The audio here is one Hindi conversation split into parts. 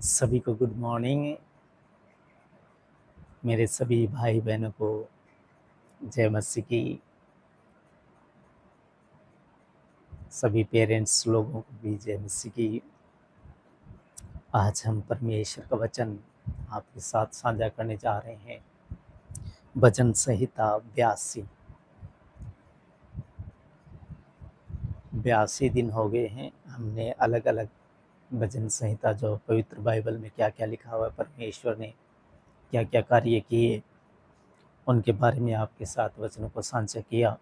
सभी को गुड मॉर्निंग। मेरे सभी भाई बहनों को जय मसीह की। सभी पेरेंट्स लोगों को भी जय मसीह की। आज हम परमेश्वर का वचन आपके साथ साझा करने जा रहे हैं। भजन संहिता 82 दिन हो गए हैं। हमने अलग अलग भजन संहिता, जो पवित्र बाइबल में क्या क्या लिखा हुआ है, परमेश्वर ने क्या क्या कार्य किए, उनके बारे में आपके साथ वचनों को साझा किया।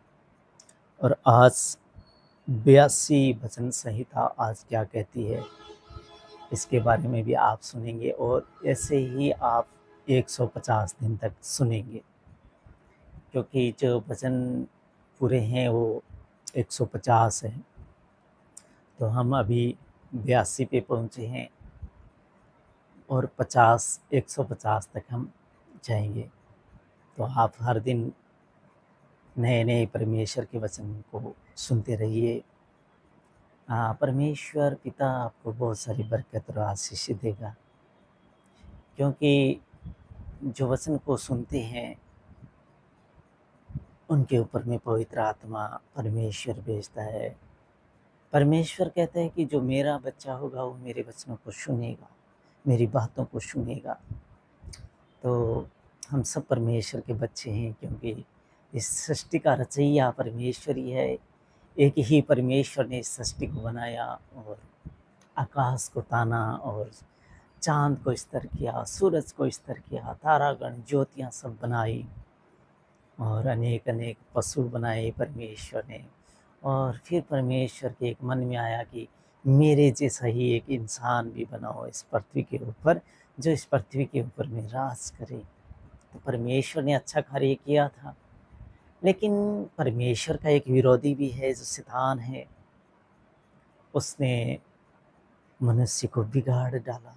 और आज 82 भजन संहिता आज क्या कहती है, इसके बारे में भी आप सुनेंगे। और ऐसे ही आप 150 दिन तक सुनेंगे, क्योंकि जो भजन पूरे हैं वो 150 हैं। तो हम अभी 82 पे पहुँचे हैं और 150 तक हम जाएंगे। तो आप हर दिन नए नए परमेश्वर के वचन को सुनते रहिए। परमेश्वर पिता आपको बहुत सारी बरकत और आशीष देगा, क्योंकि जो वचन को सुनते हैं उनके ऊपर में पवित्र आत्मा परमेश्वर भेजता है। परमेश्वर कहता है कि जो मेरा बच्चा होगा वो मेरे वचनों को सुनेगा, मेरी बातों को सुनेगा। तो हम सब परमेश्वर के बच्चे हैं, क्योंकि इस सृष्टि का रचयिया परमेश्वर ही है। एक ही परमेश्वर ने इस सृष्टि को बनाया और आकाश को ताना और चांद को स्तर किया, सूरज को स्तर किया, तारागण ज्योतियाँ सब बनाई और अनेक अनेक पशु बनाए परमेश्वर ने। और फिर परमेश्वर के एक मन में आया कि मेरे जैसा ही एक इंसान भी बनाओ इस पृथ्वी के ऊपर, जो इस पृथ्वी के ऊपर में राज करे। तो परमेश्वर ने अच्छा कार्य किया था, लेकिन परमेश्वर का एक विरोधी भी है, जो शैतान है। उसने मनुष्य को बिगाड़ डाला।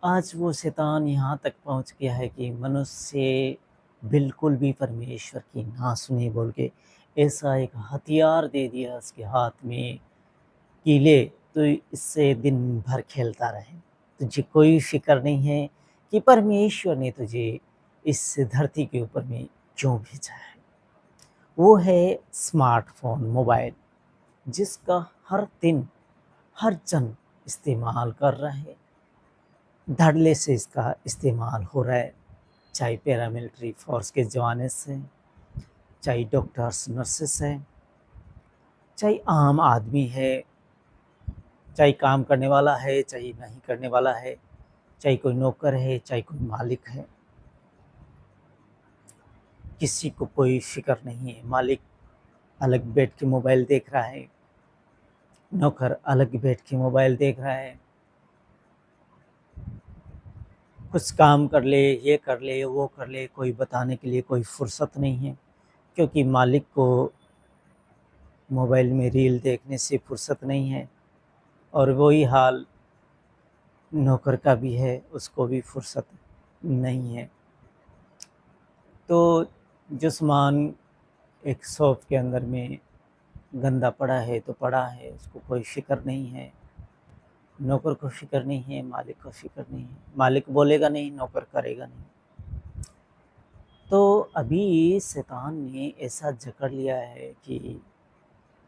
आज वो शैतान यहाँ तक पहुँच गया है कि मनुष्य बिल्कुल भी परमेश्वर की ना सुने बोल के ऐसा एक हथियार दे दिया उसके हाथ में कि ले तो इससे दिन भर खेलता रहे। तुझे कोई फिक्र नहीं है कि परमेश्वर ने तुझे इस धरती के ऊपर में क्यों भेजा है। वो है स्मार्टफोन, मोबाइल, जिसका हर दिन हर जन इस्तेमाल कर रहा है। धड़ल्ले से इसका इस्तेमाल हो रहा है, चाहे पैरामिलिट्री फोर्स के जवान से, चाहे डॉक्टर्स नर्सेस हैं, चाहे आम आदमी है, चाहे काम करने वाला है चाहे नहीं करने वाला है, चाहे कोई नौकर है चाहे कोई मालिक है। किसी को कोई फिक्र नहीं है। मालिक अलग बैठ के मोबाइल देख रहा है, नौकर अलग बैठ के मोबाइल देख रहा है। कुछ काम कर ले, ये कर ले, वो कर ले, कोई बताने के लिए कोई फुर्सत नहीं है, क्योंकि मालिक को मोबाइल में रील देखने से फुर्सत नहीं है। और वही हाल नौकर का भी है, उसको भी फुर्सत नहीं है। तो जो सामान एक शॉप के अंदर में गंदा पड़ा है तो पड़ा है, उसको कोई फिक्र नहीं है। नौकर को फिक्र नहीं है, मालिक को फिक्र नहीं है। मालिक बोलेगा नहीं, नौकर करेगा नहीं। तो अभी शैतान ने ऐसा जकड़ लिया है कि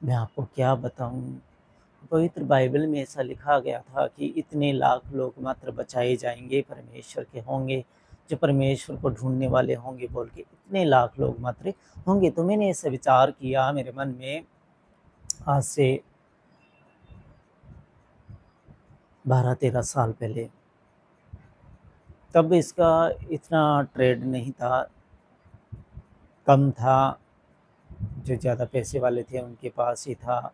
मैं आपको क्या बताऊं। पवित्र बाइबल में ऐसा लिखा गया था कि इतने लाख लोग मात्र बचाए जाएंगे, परमेश्वर के होंगे, जो परमेश्वर को ढूंढने वाले होंगे बोल के इतने लाख लोग मात्र होंगे। तो मैंने ऐसा विचार किया मेरे मन में, आज से 12-13 साल पहले। तब इसका इतना ट्रेड नहीं था, कम था। जो ज़्यादा पैसे वाले थे उनके पास ही था,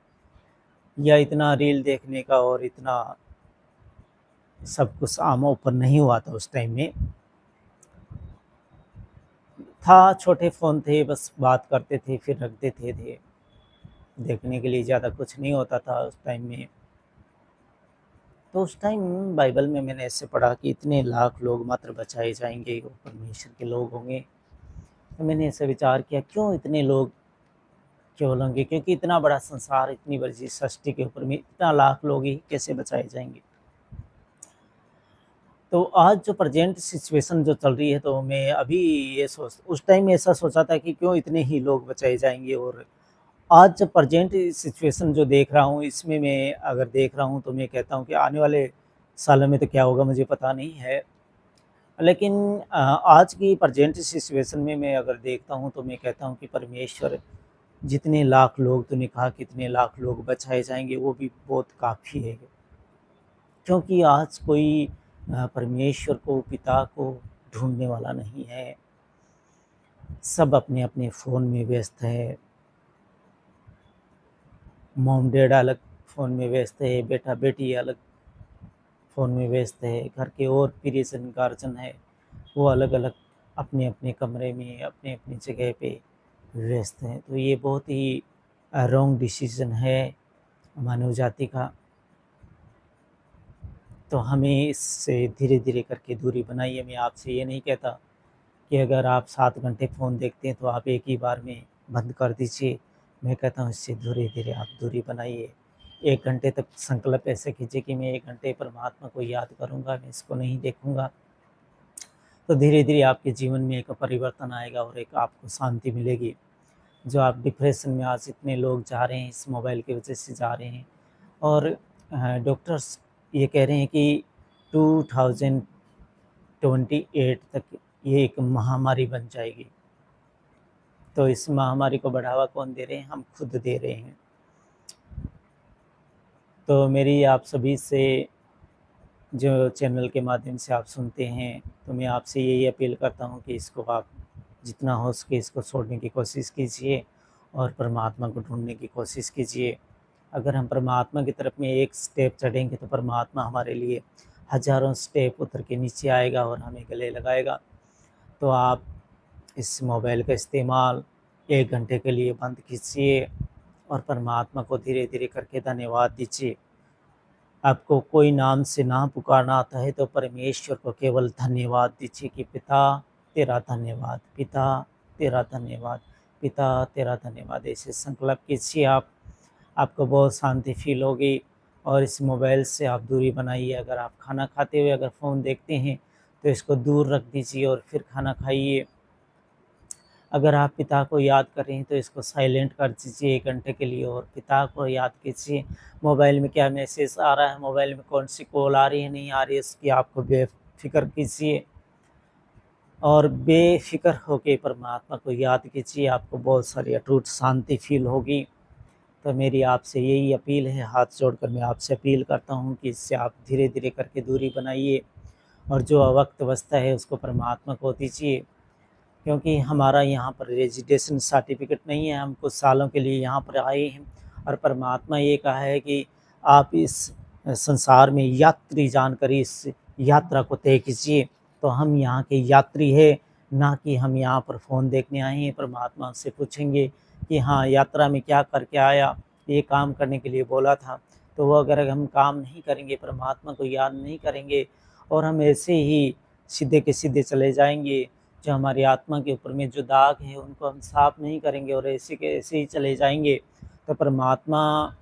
या इतना रील देखने का और इतना सब कुछ आम ओपन नहीं हुआ था उस टाइम में। था, छोटे फ़ोन थे, बस बात करते थे फिर रख देते थे। देखने के लिए ज़्यादा कुछ नहीं होता था उस टाइम में। तो उस टाइम बाइबल में मैंने ऐसे पढ़ा कि इतने लाख लोग मात्र बचाए जाएंगे, वो परमेश्वर के लोग होंगे। तो मैंने ऐसे विचार किया, क्यों इतने लोग केवल होंगे, क्योंकि इतना बड़ा संसार, इतनी बड़ी सृष्टि के ऊपर में इतना लाख लोग ही कैसे बचाए जाएंगे। तो आज जो प्रेज़ेंट सिचुएशन जो चल रही है, तो मैं अभी ये सोच उस टाइम ऐसा सोचा था कि क्यों इतने ही लोग बचाए जाएँगे, और आज जब प्रेज़ेंट सिचुएशन जो देख रहा हूँ, इसमें मैं अगर देख रहा हूँ, तो मैं कहता हूँ कि आने वाले सालों में तो क्या होगा मुझे पता नहीं है। लेकिन आज की प्रेज़ेंट सिचुएशन में मैं अगर देखता हूँ, तो मैं कहता हूँ कि परमेश्वर जितने लाख लोग तूने कहा कितने लाख लोग बचाए जाएँगे, वो भी बहुत काफ़ी है। क्योंकि आज कोई परमेश्वर को, पिता को ढूँढने वाला नहीं है। सब अपने-अपने फ़ोन में व्यस्त है। मॉम-डैड अलग फ़ोन में व्यस्त है, बेटा-बेटी अलग फ़ोन में व्यस्त है, घर के और प्रियजन गार्जियन है, वो अलग-अलग अपने-अपने कमरे में, अपनी-अपनी जगह पे व्यस्त हैं। तो ये बहुत ही रॉन्ग डिसीज़न है मानव जाति का। तो हमें इससे धीरे-धीरे करके दूरी बनाइए। मैं आपसे ये नहीं कहता कि अगर आप 7 घंटे फ़ोन देखते हैं, तो आप एक ही बार में बंद कर दीजिए। मैं कहता हूँ इससे धीरे-धीरे आप दूरी बनाइए। 1 घंटे तक संकल्प ऐसे कीजिए कि मैं 1 घंटे परमात्मा को याद करूँगा, मैं इसको नहीं देखूँगा। तो धीरे-धीरे आपके जीवन में एक परिवर्तन आएगा और एक आपको शांति मिलेगी। जो आप डिप्रेशन में आज इतने लोग जा रहे हैं, इस मोबाइल की वजह से जा रहे हैं, और डॉक्टर्स ये कह रहे हैं कि 2028 तक ये एक महामारी बन जाएगी। तो इस महामारी को बढ़ावा कौन दे रहे हैं? हम खुद दे रहे हैं। तो मेरी आप सभी से, जो चैनल के माध्यम से आप सुनते हैं, तो मैं आपसे यही अपील करता हूँ कि इसको आप जितना हो सके इसको छोड़ने की कोशिश कीजिए और परमात्मा को ढूँढने की कोशिश कीजिए। अगर हम परमात्मा की तरफ में एक स्टेप चढ़ेंगे, तो परमात्मा हमारे लिए हज़ारों स्टेप उतर के नीचे आएगा और हमें गले लगाएगा। तो आप इस मोबाइल का इस्तेमाल 1 घंटे के लिए बंद कीजिए और परमात्मा को धीरे-धीरे करके धन्यवाद दीजिए। आपको कोई नाम से ना पुकारना आता है, तो परमेश्वर को केवल धन्यवाद दीजिए कि पिता तेरा धन्यवाद, पिता तेरा धन्यवाद, पिता तेरा धन्यवाद। ऐसे संकल्प कीजिए आप, आपको बहुत शांति फ़ील होगी और इस मोबाइल से आप दूरी बनाइए। अगर आप खाना खाते हुए अगर फ़ोन देखते हैं, तो इसको दूर रख दीजिए और फिर खाना खाइए। अगर आप पिता को याद कर रहे हैं, तो इसको साइलेंट कर दीजिए 1 घंटे के लिए और पिता को याद कीजिए। मोबाइल में क्या मैसेज आ रहा है, मोबाइल में कौन-सी कॉल आ रही है, नहीं आ रही है, इसकी आपको बेफ़िक्र कीजिए और बेफ़िक्र होके परमात्मा को याद कीजिए। आपको बहुत सारी अटूट शांति फ़ील होगी। तो मेरी आपसे यही अपील है, हाथ जोड़कर मैं आपसे अपील करता हूँ कि इससे आप धीरे-धीरे करके दूरी बनाइए और जो वक़्त बचता है, उसको परमात्मा को दीजिए। क्योंकि हमारा यहाँ पर रेजिडेशन सर्टिफ़िकेट नहीं है, हम कुछ सालों के लिए यहाँ पर आए हैं और परमात्मा ये कहा है कि आप इस संसार में यात्री जानकर इस यात्रा को तय कीजिए। तो हम यहाँ के यात्री हैं, ना कि हम यहाँ पर फ़ोन देखने आए हैं। परमात्मा से पूछेंगे कि हाँ, यात्रा में क्या करके आया? ये काम करने के लिए बोला था। तो वो अगर हम काम नहीं करेंगे, परमात्मा को याद नहीं करेंगे और हम ऐसे ही सीधे के सीधे चले जाएँगे, जो हमारी आत्मा के ऊपर में जो दाग है उनको हम साफ़ नहीं करेंगे और ऐसे के ऐसे ही चले जाएँगे, तो परमात्मा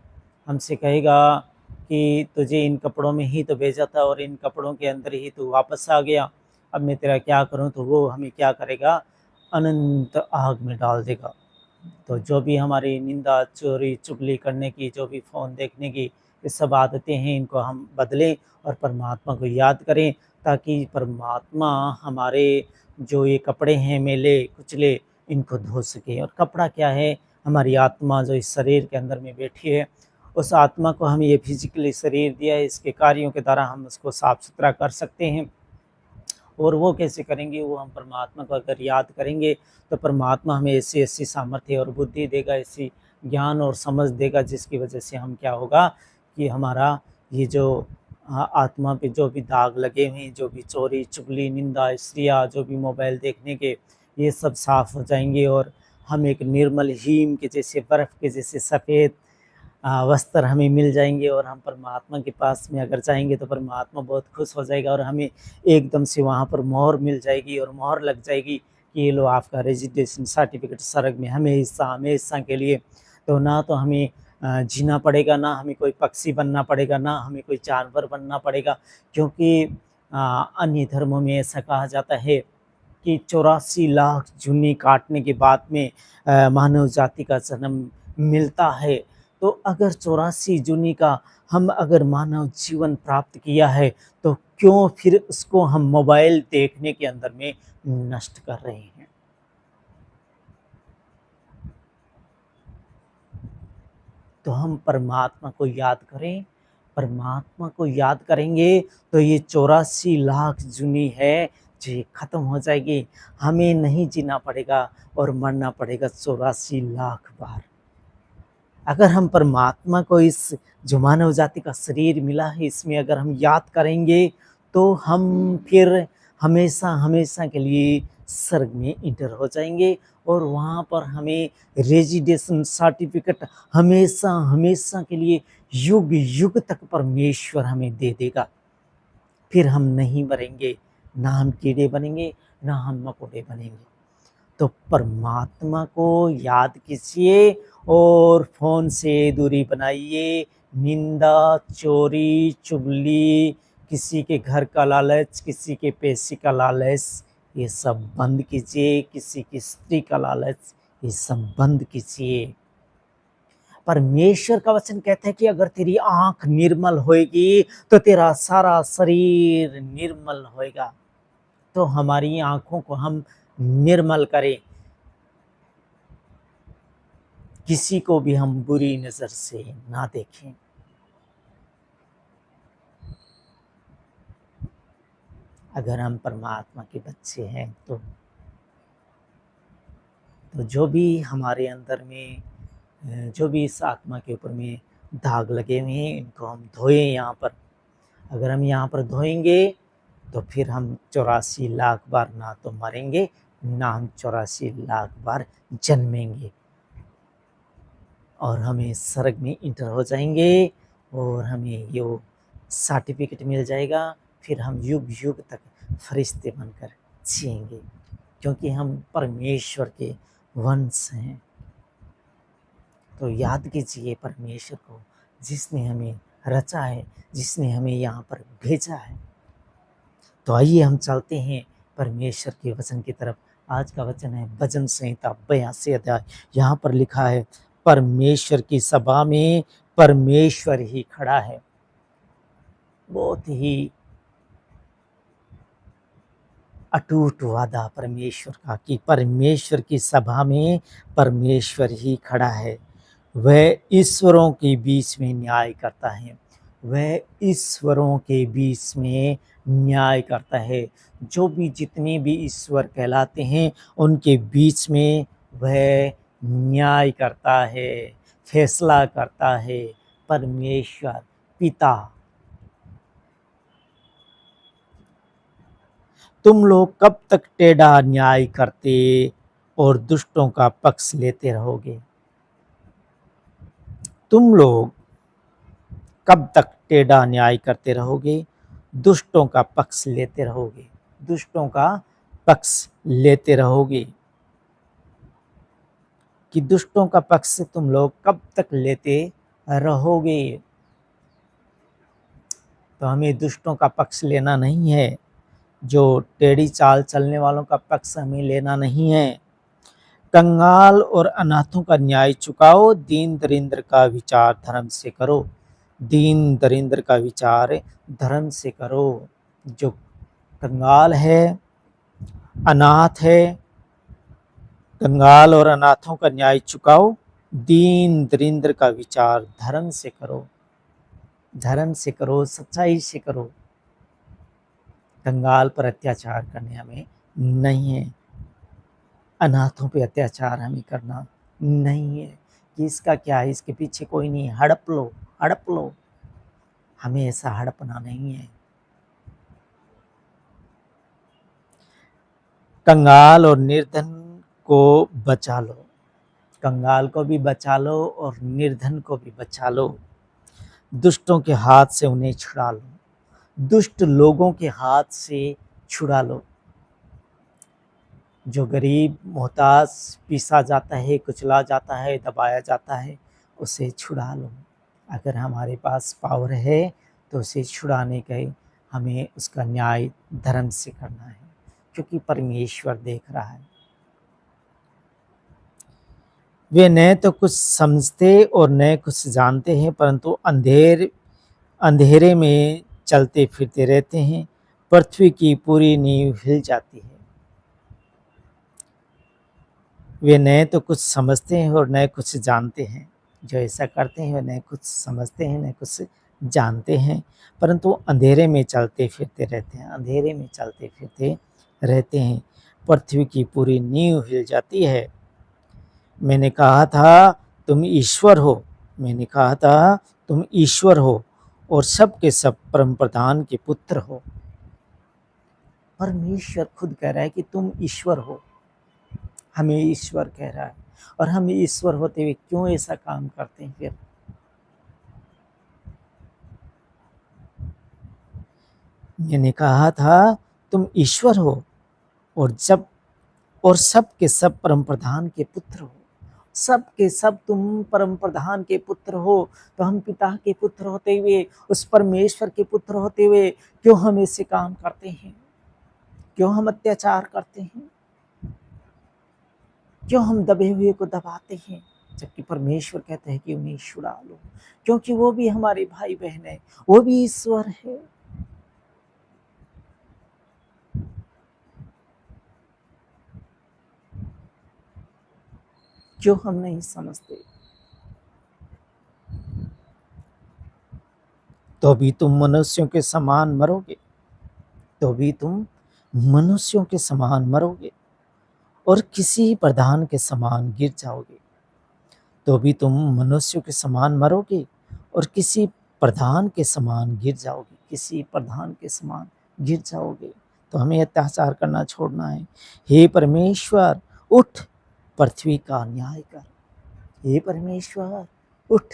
हमसे कहेगा कि तुझे इन कपड़ों में ही तो भेजा था और इन कपड़ों के अंदर ही तू वापस आ गया, अब मैं तेरा क्या करूँ? तो वो हमें क्या करेगा? अनंत आग में डाल देगा। तो जो भी हमारी निंदा, चोरी, चुगली करने की, जो भी फ़ोन देखने की, ये सब आदतें हैं, इनको हम बदलें और परमात्मा को याद करें, ताकि परमात्मा हमारे जो ये कपड़े हैं मैले-कुचले, इनको धो सके। और कपड़ा क्या है? हमारी आत्मा जो इस शरीर के अंदर में बैठी है, उस आत्मा को हमें ये फिज़िकली शरीर दिया है, इसके कार्यों के द्वारा हम उसको साफ़-सुथरा कर सकते हैं। और वो कैसे करेंगे? वो हम परमात्मा को अगर याद करेंगे, तो परमात्मा हमें ऐसी-ऐसी सामर्थ्य और बुद्धि देगा, ऐसी ज्ञान और समझ देगा, जिसकी वजह से हम क्या होगा कि हमारा ये जो आत्मा पे जो भी दाग लगे हुए हैं, जो भी चोरी, चुगली, निंदा, ईर्ष्या, जो भी मोबाइल देखने के, ये सब साफ़ हो जाएँगे और हम एक निर्मल हिम के जैसे, बर्फ़ के जैसे सफ़ेद वस्त्र हमें मिल जाएँगे और हम परमात्मा के पास में अगर जाएँगे, तो परमात्मा बहुत खुश हो जाएगा और हमें एकदम से वहाँ पर मोहर मिल जाएगी और मोहर लग जाएगी कि ये लो आपका रेजिडेशन सर्टिफ़िकेट स्वर्ग में हमेशा के लिए। तो ना तो हमें जीना पड़ेगा, ना हमें कोई पक्षी बनना पड़ेगा, ना हमें कोई जानवर बनना पड़ेगा, क्योंकि अन्य धर्मों में ऐसा कहा जाता है कि 84 लाख जूनी काटने के बाद में मानव जाति का जन्म मिलता है। तो अगर 84 जूनी का हम अगर मानव जीवन प्राप्त किया है, तो क्यों फिर उसको हम मोबाइल देखने के अंदर में नष्ट कर रहे हैं? तो हम परमात्मा को याद करें, परमात्मा को याद करेंगे तो ये 84 लाख जूनी है, ये ख़त्म हो जाएगी। हमें नहीं जीना पड़ेगा और मरना पड़ेगा 84 लाख बार। अगर हम परमात्मा को इस जो मानव जाति का शरीर मिला है, इसमें अगर हम याद करेंगे, तो हम फिर हमेशा-हमेशा के लिए स्वर्ग में एंटर हो जाएँगे और वहाँ पर हमें रेज़िडेशन सर्टिफ़िकेट हमेशा-हमेशा के लिए युग-युग तक परमेश्वर हमें दे देगा। फिर हम नहीं मरेंगे, ना हम कीड़े बनेंगे, ना हम मकोड़े बनेंगे। तो परमात्मा को याद कीजिए और फ़ोन से दूरी बनाइए। निंदा, चोरी, चुगली, किसी के घर का लालच, किसी के पैसे का लालच, ये सब बंद कीजिए। किसी की स्त्री का लालच, ये सब बंद कीजिए। परमेश्वर का वचन कहता है कि अगर तेरी आँख निर्मल होएगी, तो तेरा सारा शरीर निर्मल होएगा। तो हमारी आँखों को हम निर्मल करें। किसी को भी हम बुरी नज़र से ना देखें। अगर हम परमात्मा के बच्चे हैं, तो जो भी हमारे अंदर में जो भी इस आत्मा के ऊपर में दाग लगे हुए हैं, इनको हम धोएँ यहाँ पर। अगर हम यहाँ पर धोएँगे, तो फिर हम 84 लाख बार ना तो मरेंगे, ना हम 84 लाख बार जन्मेंगे। और हमें स्वर्ग में एंटर हो जाएँगे और हमें यो सर्टिफ़िकेट मिल जाएगा। फिर हम युग-युग तक फरिश्ते बनकर जिएँगे, क्योंकि हम परमेश्वर के वंश हैं। तो याद कीजिए परमेश्वर को, जिसने हमें रचा है, जिसने हमें यहाँ पर भेजा है। तो आइए हम चलते हैं परमेश्वर के वचन की तरफ। आज का वचन है भजन संहिता 82 अध्याय। यहाँ पर लिखा है, परमेश्वर की सभा में परमेश्वर ही खड़ा है। बहुत ही अटूट वादा परमेश्वर का कि परमेश्वर की सभा में परमेश्वर ही खड़ा है। वह ईश्वरों के बीच में न्याय करता है। वह ईश्वरों के बीच में न्याय करता है। जो भी जितने भी ईश्वर कहलाते हैं, उनके बीच में वह न्याय करता है, फैसला करता है। परमेश्वर पिता। तुम लोग कब तक टेढ़ा न्याय करते और दुष्टों का पक्ष लेते रहोगे? तुम लोग कब तक टेढ़ा न्याय करते रहोगे, दुष्टों का पक्ष लेते रहोगे, दुष्टों का पक्ष लेते रहोगे। कि दुष्टों का पक्ष तुम लोग कब तक लेते रहोगे? तो हमें दुष्टों का पक्ष लेना नहीं है, जो टेढ़ी चाल चलने वालों का पक्ष हमें लेना नहीं है। कंगाल और अनाथों का न्याय चुकाओ, दीन दरिद्र का विचार धर्म से करो। दीन दरिद्र का विचार धर्म से करो। जो कंगाल है, अनाथ है, कंगाल और अनाथों का न्याय चुकाओ, दीन दरिद्र का विचार धर्म से करो। धर्म से करो, सच्चाई से करो। कंगाल पर अत्याचार करने हमें नहीं है, अनाथों पे अत्याचार हमें करना नहीं है। कि इसका क्या है, इसके पीछे कोई नहीं है, हड़प लो, हड़प लो। हमें ऐसा हड़पना नहीं है। कंगाल और निर्धन को बचा लो। कंगाल को भी बचा लो और निर्धन को भी बचा लो। दुष्टों के हाथ से उन्हें छुड़ा लो। दुष्ट लोगों के हाथ से छुड़ा लो। जो गरीब मोहताज पीसा जाता है, कुचला जाता है, दबाया जाता है, उसे छुड़ा लो। अगर हमारे पास पावर है तो उसे छुड़ाने के हमें उसका न्याय धर्म से करना है, क्योंकि परमेश्वर देख रहा है। वे न तो कुछ समझते और न कुछ जानते हैं, परंतु अंधेरे में चलते फिरते रहते हैं। पृथ्वी की पूरी नींव हिल जाती है। वे न तो कुछ समझते हैं और न कुछ जानते हैं। जो ऐसा करते हैं वे न कुछ समझते हैं न कुछ जानते हैं, परंतु अंधेरे में चलते फिरते रहते हैं। अंधेरे में चलते फिरते रहते हैं। पृथ्वी की पूरी नींव हिल जाती है। मैंने कहा था तुम ईश्वर हो। मैंने कहा था तुम ईश्वर हो और सब के सब परम प्रधान के पुत्र हो। परमेश्वर खुद कह रहा है कि तुम ईश्वर हो। हमें ईश्वर कह रहा है, और हम ईश्वर होते हुए क्यों ऐसा काम करते हैं फिर? मैंने कहा था तुम ईश्वर हो और सब के सब परम प्रधान के पुत्र हो। सब के सब तुम परम प्रधान के पुत्र हो। तो हम पिता के पुत्र होते हुए, उस परमेश्वर के पुत्र होते हुए क्यों हम ऐसे काम करते हैं? क्यों हम अत्याचार करते हैं? क्यों हम दबे हुए को दबाते हैं? जबकि परमेश्वर कहते हैं कि उन्हें छुड़ा लो, क्योंकि वो भी हमारे भाई बहन है, वो भी ईश्वर है। क्यों हम नहीं समझते? तो भी तुम मनुष्यों के समान मरोगे। तो भी तुम मनुष्यों के समान मरोगे और किसी प्रधान के समान गिर जाओगे। तो भी तुम मनुष्यों के समान मरोगे और किसी प्रधान के समान गिर जाओगे। किसी प्रधान के समान गिर जाओगे। तो हमें अत्याचार करना छोड़ना है। हे परमेश्वर, उठ, पृथ्वी का न्याय कर। हे परमेश्वर, उठ,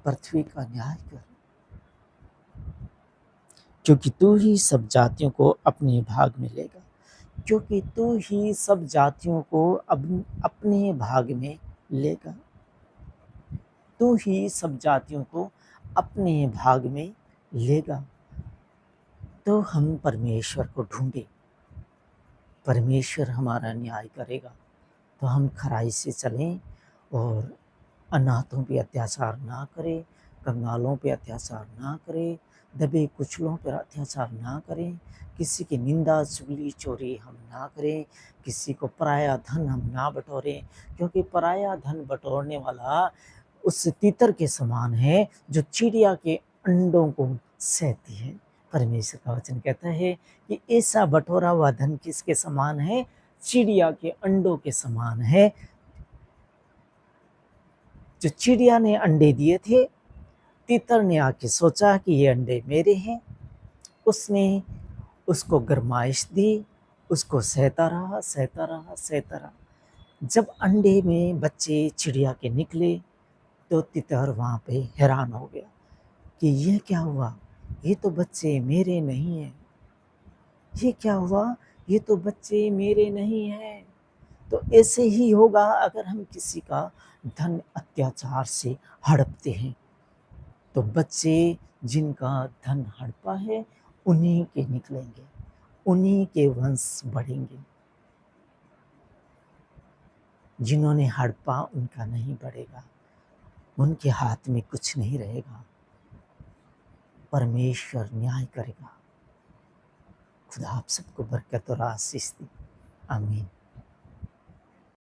पृथ्वी का न्याय कर, क्योंकि तू ही सब जातियों को अपने भाग में लेगा। क्योंकि तू ही सब जातियों को अपने भाग में लेगा। तू ही सब जातियों को अपने भाग में लेगा। तो हम परमेश्वर को ढूंढे। परमेश्वर हमारा न्याय करेगा। तो हम खराई से चलें और अनाथों पे अत्याचार ना करें, कंगालों पे अत्याचार ना करें, दबे कुचलों पर अत्याचार ना करें, किसी की निंदा चुगली चोरी हम ना करें, किसी को पराया धन हम ना बटोरें, क्योंकि पराया धन बटोरने वाला उस तीतर के समान है जो चिड़िया के अंडों को सहती है। परमेश्वर का वचन कहता है कि ऐसा बटोरा हुआ धन किसके समान है? चिड़िया के अंडों के समान है। जो चिड़िया ने अंडे दिए थे, तीतर ने आके सोचा कि ये अंडे मेरे हैं। उसने उसको गरमाइश दी, उसको सहता रहा, सहता रहा, सहता रहा। जब अंडे में बच्चे चिड़िया के निकले तो तितर वहाँ पे हैरान हो गया कि ये क्या हुआ? ये तो बच्चे मेरे नहीं हैं। ये क्या हुआ? ये तो बच्चे मेरे नहीं हैं। तो ऐसे ही होगा अगर हम किसी का धन अत्याचार से हड़पते हैं। तो बच्चे जिनका धन हड़पा है उन्हीं के निकलेंगे, उन्हीं के वंश बढ़ेंगे। जिन्होंने हड़पा उनका नहीं बढ़ेगा, उनके हाथ में कुछ नहीं रहेगा। परमेश्वर न्याय करेगा। खुदा आप सबको बरकत और आशीष दे। आमीन।